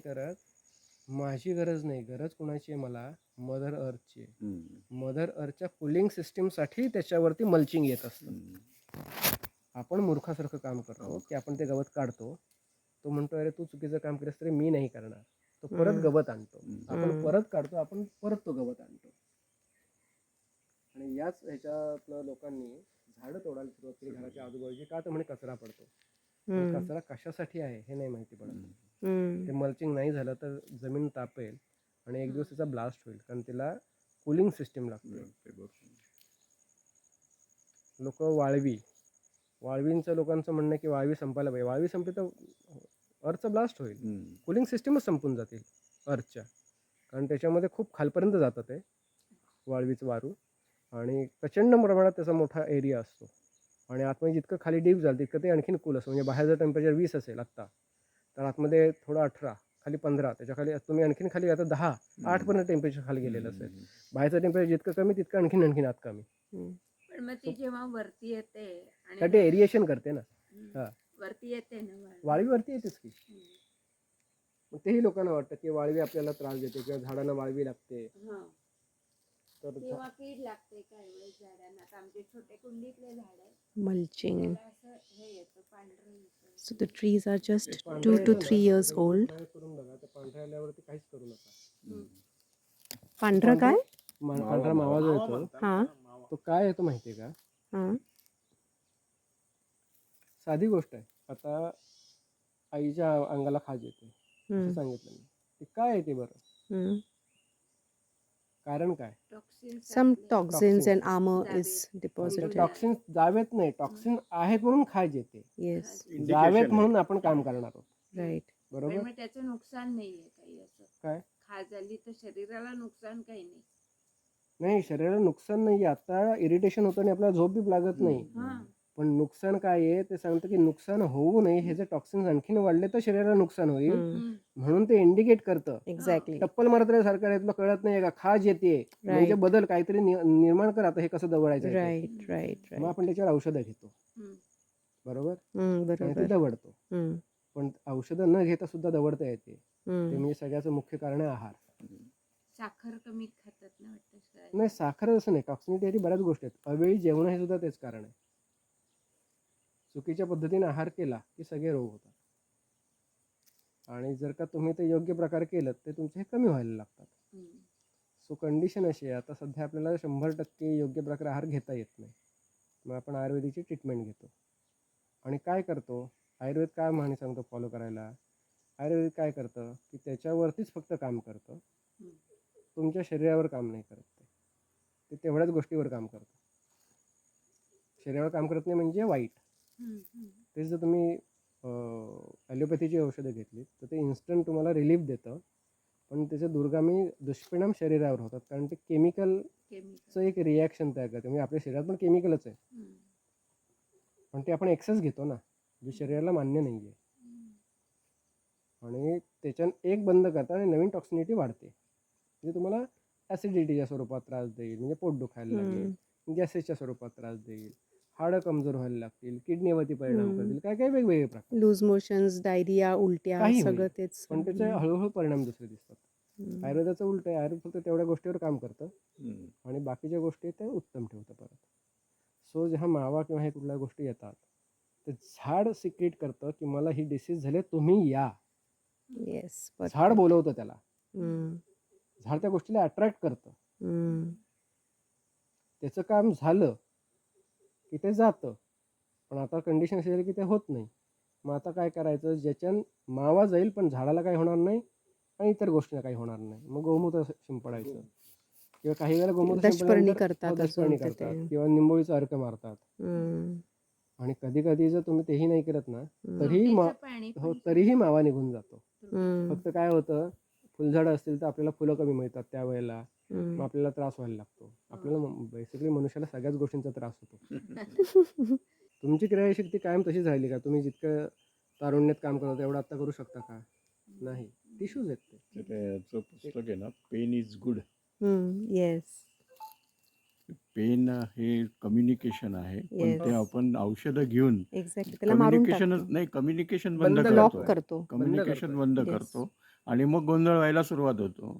करत. माझी गरज नाही, गरज कोणाची आहे मला? मदर अर्थची आहे. मदर अर्थच्या कूलिंग सिस्टीमसाठी त्याच्यावरती मल्चिंग येत असतं. आपण मूर्खासारखं काम करतो की आपण ते गवत काढतो. तो म्हणतो अरे तू चुकीचं काम केलंस तरी मी नाही करणार. तो परत गवत आणतो. आपण परत काढतो, आपण परत तो गवत आणतो. आणि याच ह्याच्यातलं लोकांनी झाडं तोडायला सुरुवात केली घराच्या आजूबाजूची. का तर म्हणे कचरा पडतो. पण कचरा कशासाठी आहे हे नाही माहिती पडत. ते मल्चिंग नाही झालं तर जमीन तापेल आणि एक दिवस त्याचा ब्लास्ट होईल, कारण त्याला कूलिंग सिस्टीम लागते. लोक वाळवींचं लोकांचं म्हणणं आहे की वाळवी संपायला पाहिजे. वाळवी संपली तर अर्थचा ब्लास्ट होईल, कूलिंग सिस्टीमच संपून जातील अर्थच्या, कारण त्याच्यामध्ये खूप खालपर्यंत जातं ते वाळवीचं वारू आणि प्रचंड प्रमाणात त्याचा मोठा एरिया असतो. आणि आतमध्ये जितकं खाली डीप जाईल तितकं ते आणखीन कूल असतं. म्हणजे बाहेर जर टेम्परेचर 20 असेल आत्ता, तर आतमध्ये थोडं 18, खाली 15, त्याच्या खाली तुम्ही आणखीन खाली आता 10, 8पर्यंत टेम्परेचर खाली गेलेलं असेल. बाहेरचं टेम्परेचर जितकं कमी तितकं आणखीन आत कमी. पण मग ती जेव्हा वरती येते कारण ते एरिएशन करते ना. हा, वरती येते ना वाळवी वरती येतेच की. मग तेही लोकांना वाटतं की वाळवी आपल्याला त्रास देते किंवा झाडांना वाळवी लागते. तर तेव्हा कीड लागते काही वेळेस झाडांना. आता आमचे छोटे कुंडीतले झाड आहे, Mulching. त्याला असं हे येतं, पांढरं येतं. So the trees are just ते 2 पांढरं to येतं 3 ना, years तर तुम्ही old. try करून बघा. तर पांढऱ्या आल्यावरती काहीच करू नका. पांढरं काय? पांढरा मावा जो येतो हा तो काय येतो माहितीये का? हा साधी गोष्ट आहे. आता आईच्या अंगाला खाज येते असं सांगितलं मी. ते काय येते बरं? कारण काय? Some toxins Toxins. and armor is deposited. Toxins जावेत नाही, टॉक्सिन आहेत म्हणून खाज येते. Yes, जावेत म्हणून आपण काम करणार आहोत. right. बरोबर. मग त्याचं नुकसान नाहीये काही असं. काय खाज आली तर शरीराला नुकसान काही नाही. नाही, शरीराला नुकसान नाही. आता इरिटेशन होतं आणि आपल्याला झोप बी लागत नाही. पण नुकसान काय आहे ते सांगतं की नुकसान होऊ नये. हे जर टॉक्सिन्स आणखीन वाढले तर शरीराला नुकसान होईल, म्हणून ते इंडिकेट करतं. Exactly. टप्पल मारत सरकार आहे, तुला कळत नाही का? खाज येते म्हणजे बदल काहीतरी निर्माण कर. आता हे कसं दवडायचं आहे ते. Right, right, मग right. आपण त्याच्यावर औषधं घेतो. बरोबर. आणि ते बरोबर. दवडतो. पण औषधं न घेता सुद्धा दवडता येते. ते म्हणजे सगळ्याचं मुख्य कारण आहे आहार. साखर कमी खातात ना वाटतं. नाही, साखर असं नाही. टॉक्सिनिटी बऱ्याच गोष्टी आहेत. अवेळी जेवण हे सुद्धा तेच कारण आहे. चुकीच्या पद्धतीने आहार केला की सगळे रोग होतात. आणि जर का तुम्ही ते योग्य प्रकारे केलं तर तुमचे हे कमी व्हायला लागतात. सो कंडिशन अशी आहे, आता सध्या आपल्याला 100% योग्य प्रकारे आहार घेता येत नाही. मग आपण आयुर्वेदिकची ट्रीटमेंट घेतो. आणि काय करतो, आयुर्वेद काय म्हणे सांगतो फॉलो करायला? आयुर्वेद काय करतं की त्याच्यावरतीच फक्त काम करतं, तुमच्या शरीरावर काम नाही करत. ते तेवढ्याच गोष्टीवर काम करतं. शरीरावर काम करत नाही म्हणजे वाईट. तेच जर तुम्ही ॲलोपॅथीची औषधं घेतली तर ते इन्स्टंट तुम्हाला रिलीफ देतं, पण त्याचे दूरगामी दुष्परिणाम शरीरावर होतात. कारण ते केमिकलचं एक रिॲक्शन तयार करते. म्हणजे आपल्या शरीरात पण केमिकलच आहे, पण ते आपण एक्सेस घेतो ना, जे शरीराला मान्य नाही आहे. आणि त्याच्यानं एक बंद करता आणि नवीन टॉक्सिनिटी वाढते. म्हणजे तुम्हाला ॲसिडिटीच्या स्वरूपात त्रास देईल, म्हणजे पोट दुखायला लागेल, गॅसेसच्या स्वरूपात त्रास देईल, हाडं कमजोर व्हायला लागतील, किडनीवरती परिणाम करतील, काय काय वेगवेगळे प्रकार. लूज मोशन्स, डायरिया, उलट्या काही सगळं होईल, तेच. पण त्याचे हळूहळू परिणाम दुसरे दिसतात. आयुर्वेदाचं उलट आहे. आयुर्वेद फक्त तेवढ्या गोष्टीवर काम करतं आणि बाकीच्या गोष्टी ते उत्तम ठेवतं परत. सो जेव्हा मावा किंवा हे कुठल्या गोष्टी येतात ते झाड सिक्रेट करतं की मला ही डिसीज झाली, तुम्ही या. येस, झाड बोलवतं त्याला. हम्म. झाड त्या गोष्टीला अट्रॅक्ट करतं. त्याचं काम झालं की ते जातं. पण आता कंडिशन अशी झाली की ते होत नाही. मग आता काय करायचं, ज्याच्यानं मावा जाईल पण झाडाला काही होणार नाही आणि इतर गोष्टीला काही होणार नाही. मग गोमूत्र शिंपडायचं किंवा काही वेळेला गोमूत्र दशपर्णी शिंपडल्यानंतर करतात दशपर्णी अजून करतात किंवा निंबोळीचा अर्क मारतात. आणि कधी कधी जर तुम्ही तेही नाही करत ना तरीही मावा निघून जातो. फक्त काय होतं, फुलझाडं असतील तर आपल्याला फुलं कमी मिळतात त्यावेळेला, मग आपल्याला त्रास व्हायला लागतो. आपल्याला बेसिकली मनुष्याला सगळ्याच गोष्टींचा त्रास होतो. तुमची क्रियाशक्ती कायम तशीच राहिली का? तुम्ही जितकं तारुण्यात काम करता तेवढं आता करू शकता का? नाही. टिश्यूज आहेत ते. त्याचं पुस्तक आहे ना, pen is good. Yes. Pen हे कम्युनिकेशन आहे, पण ते आपण औषधं घेऊन एक्झॅक्टली त्याला मारून कम्युनिकेशन टाकतो. नाही, कम्युनिकेशन बंद बंद ब्लॉक करतो. करतो. कम्युनिकेशन बंद Yes. करतो आणि मग गोंधळ व्हायला सुरुवात होतो.